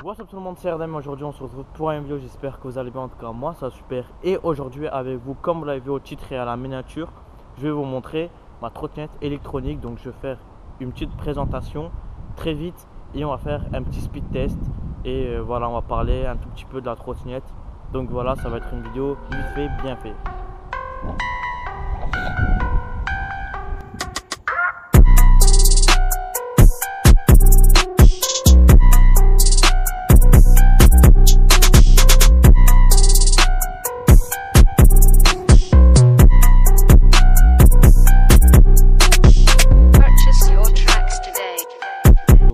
What's up tout le monde, c'est Erdem. Aujourd'hui on se retrouve pour une vidéo, j'espère que vous allez bien. En tout cas moi ça va super. Et aujourd'hui avec vous, comme vous l'avez vu au titre et à la miniature, je vais vous montrer ma trottinette électronique. Donc je vais faire une petite présentation très vite et on va faire un petit speed test. Et voilà, on va parler un tout petit peu de la trottinette. Donc voilà, ça va être une vidéo vite fait, bien fait.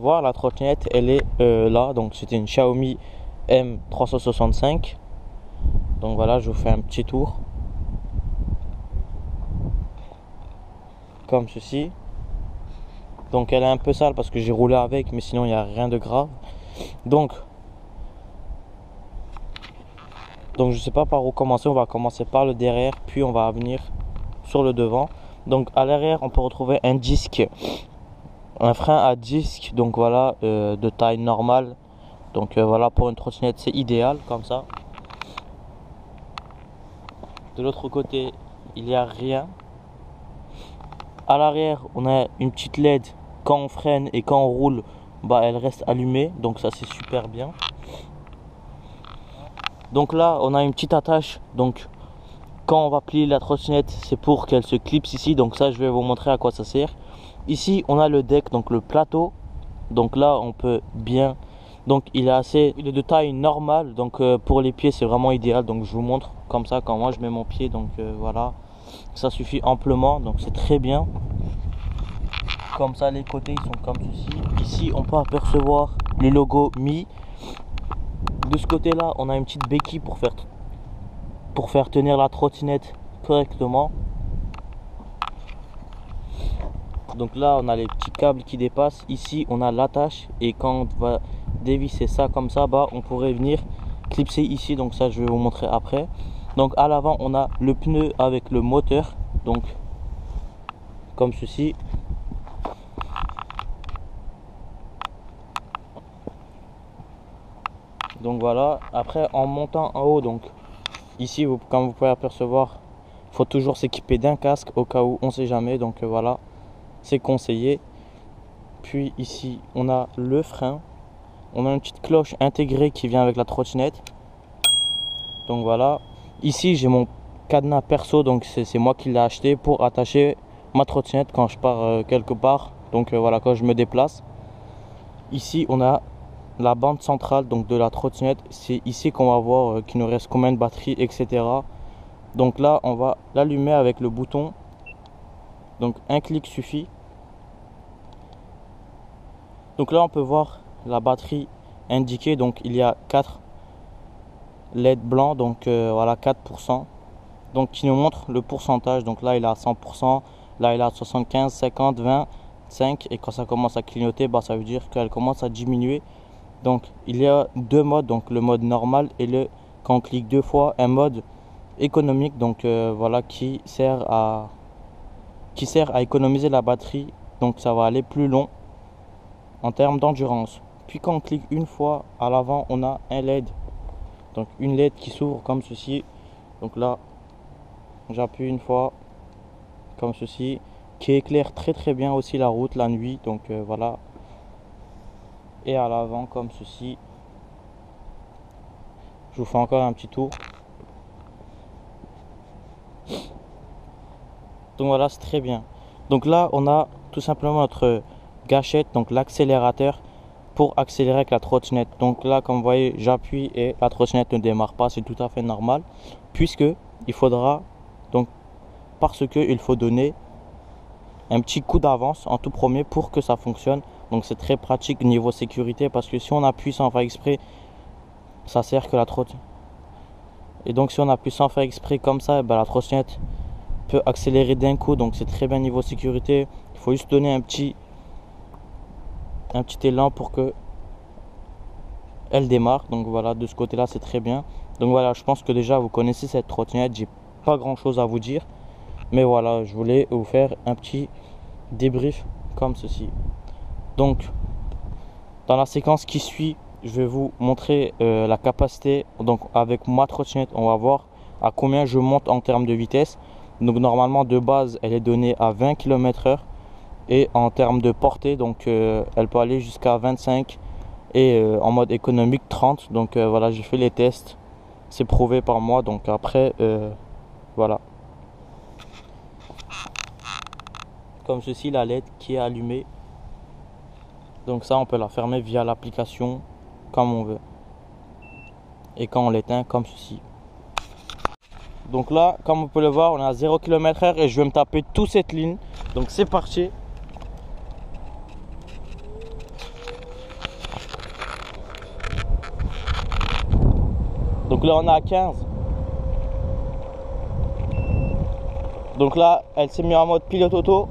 Voilà, la trottinette elle est là, donc c'était une Xiaomi M365. Donc voilà, je vous fais un petit tour comme ceci. Donc elle est un peu sale parce que j'ai roulé avec, mais sinon il n'y a rien de grave. Donc je sais pas par où commencer. On va commencer par le derrière, puis on va venir sur le devant. Donc à l'arrière on peut retrouver un disque, un frein à disque, donc voilà, de taille normale. Donc voilà, pour une trottinette c'est idéal comme ça. De l'autre côté il n'y a rien. À l'arrière on a une petite LED, quand on freine et quand on roule, bah elle reste allumée, donc ça c'est super bien. Donc là on a une petite attache, donc quand on va plier la trottinette c'est pour qu'elle se clipse ici, donc ça je vais vous montrer à quoi ça sert. Ici on a le deck, donc le plateau, donc là on peut bien, donc il est de taille normale, donc pour les pieds c'est vraiment idéal. Donc je vous montre comme ça quand moi je mets mon pied, donc voilà, ça suffit amplement, donc c'est très bien. Comme ça les côtés ils sont comme ceci. Ici on peut apercevoir le logo Mi. De ce côté là on a une petite béquille pour faire tenir la trottinette correctement. Donc là on a les petits câbles qui dépassent. Ici on a l'attache, et quand on va dévisser ça comme ça, bah on pourrait venir clipser ici, donc ça je vais vous montrer après. Donc à l'avant on a le pneu avec le moteur, donc comme ceci. Donc voilà, après en montant en haut, donc ici comme vous pouvez apercevoir, il faut toujours s'équiper d'un casque au cas où, on sait jamais, donc voilà, c'est conseillé. Puis ici on a le frein, on a une petite cloche intégrée qui vient avec la trottinette. Donc voilà, ici j'ai mon cadenas perso, donc c'est moi qui l'ai acheté pour attacher ma trottinette quand je pars quelque part, donc voilà, quand je me déplace. Ici on a la bande centrale donc de la trottinette, c'est ici qu'on va voir qu'il nous reste combien de batterie, etc. Donc là on va l'allumer avec le bouton, donc un clic suffit. Donc là on peut voir la batterie indiquée, donc il y a 4 LED blancs, donc voilà, 4%, donc qui nous montre le pourcentage. Donc là il est à 100%, là il est à 75, 50, 20, 5, et quand ça commence à clignoter, bah ça veut dire qu'elle commence à diminuer. Donc il y a deux modes, donc le mode normal et quand on clique deux fois, un mode économique, donc voilà, qui sert à économiser la batterie, donc ça va aller plus long en termes d'endurance. Puis quand on clique une fois à l'avant, on a un LED, donc une LED qui s'ouvre comme ceci. Donc là j'appuie une fois comme ceci, qui éclaire très très bien aussi la route la nuit, donc voilà. Et à l'avant comme ceci. Je vous fais encore un petit tour. Donc voilà, c'est très bien. Donc là on a tout simplement notre gâchette, donc l'accélérateur pour accélérer avec la trottinette. Donc là comme vous voyez, j'appuie et la trottinette ne démarre pas, c'est tout à fait normal, puisque il faudra, donc parce que il faut donner un petit coup d'avance en tout premier pour que ça fonctionne. Donc c'est très pratique niveau sécurité, parce que si on appuie sans faire exprès, ça sert que la trottinette. Et donc si on appuie sans faire exprès comme ça, ben, la trottinette peut accélérer d'un coup, donc c'est très bien niveau sécurité. Il faut juste donner un petit élan pour que elle démarre. Donc voilà, de ce côté là c'est très bien. Donc voilà, je pense que déjà vous connaissez cette trottinette, j'ai pas grand chose à vous dire, mais voilà, je voulais vous faire un petit débrief comme ceci. Donc dans la séquence qui suit, je vais vous montrer la capacité. Donc avec ma trottinette, on va voir à combien je monte en termes de vitesse. Donc normalement de base, elle est donnée à 20 km/h. Et en termes de portée, donc elle peut aller jusqu'à 25 et en mode économique 30. Donc voilà, j'ai fait les tests, c'est prouvé par moi. Donc après, voilà. Comme ceci, la LED qui est allumée. Donc ça, on peut la fermer via l'application comme on veut. Et quand on l'éteint, comme ceci. Donc là, comme vous pouvez le voir, on est à 0 km/h et je vais me taper toute cette ligne. Donc c'est parti. Donc là, on est à 15. Donc là, elle s'est mise en mode pilote auto.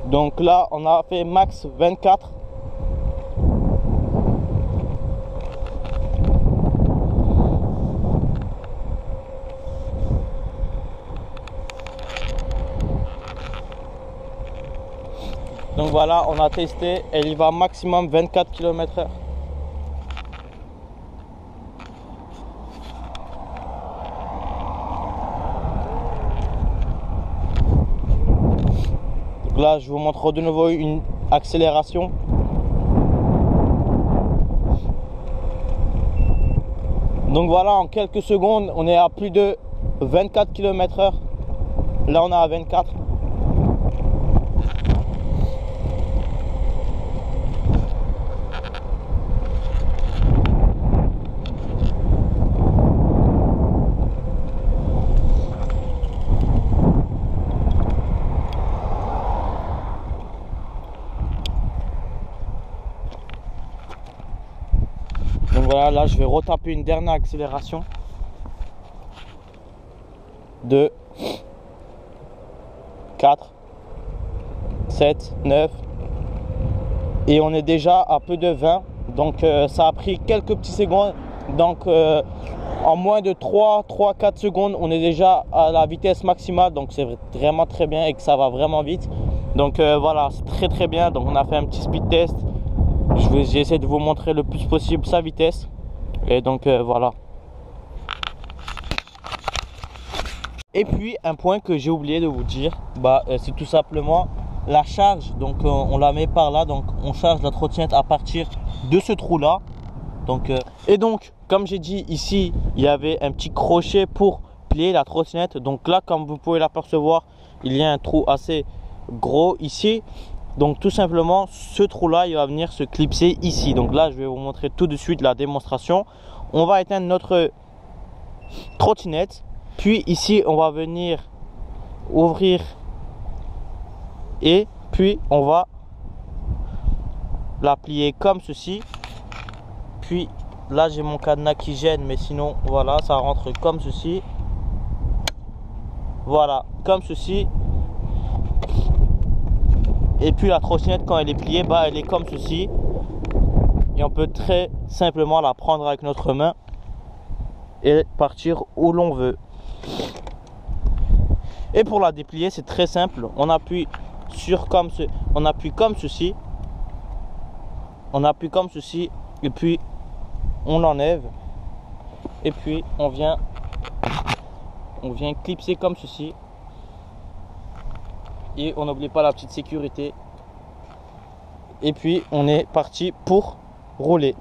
Donc là, on a fait max 24. Donc voilà, on a testé, elle y va maximum 24 km/h. Donc là, je vous montre de nouveau une accélération. Donc voilà, en quelques secondes, on est à plus de 24 km/h. Là, on est à 24. Donc voilà, là je vais retaper une dernière accélération de 4, 7, 9 et on est déjà à peu de 20. Donc ça a pris quelques petites secondes. Donc en moins de 3-4 secondes, on est déjà à la vitesse maximale. Donc c'est vraiment très bien et que ça va vraiment vite. Donc voilà, c'est très bien. Donc on a fait un petit speed test. J'essaie de vous montrer le plus possible sa vitesse. Et donc voilà. Et puis un point que j'ai oublié de vous dire, c'est tout simplement la charge. Donc on la met par là. Donc on charge la trottinette à partir de ce trou là. Donc et donc comme j'ai dit ici, il y avait un petit crochet pour plier la trottinette. Donc là, comme vous pouvez l'apercevoir, il y a un trou assez gros ici. Donc tout simplement, ce trou là, il va venir se clipser ici. Donc là, je vais vous montrer tout de suite la démonstration. On va éteindre notre trottinette. Puis ici, on va venir ouvrir. Et puis, on va la plier comme ceci. Puis là, j'ai mon cadenas qui gêne. Mais sinon, voilà, ça rentre comme ceci. Voilà, comme ceci. Et puis la trottinette, quand elle est pliée, elle est comme ceci. Et on peut très simplement la prendre avec notre main et partir où l'on veut. Et pour la déplier, c'est très simple. On appuie on appuie comme ceci. On appuie comme ceci et puis on l'enlève. Et puis on vient clipser comme ceci. Et on n'oublie pas la petite sécurité. Et puis on est parti pour rouler.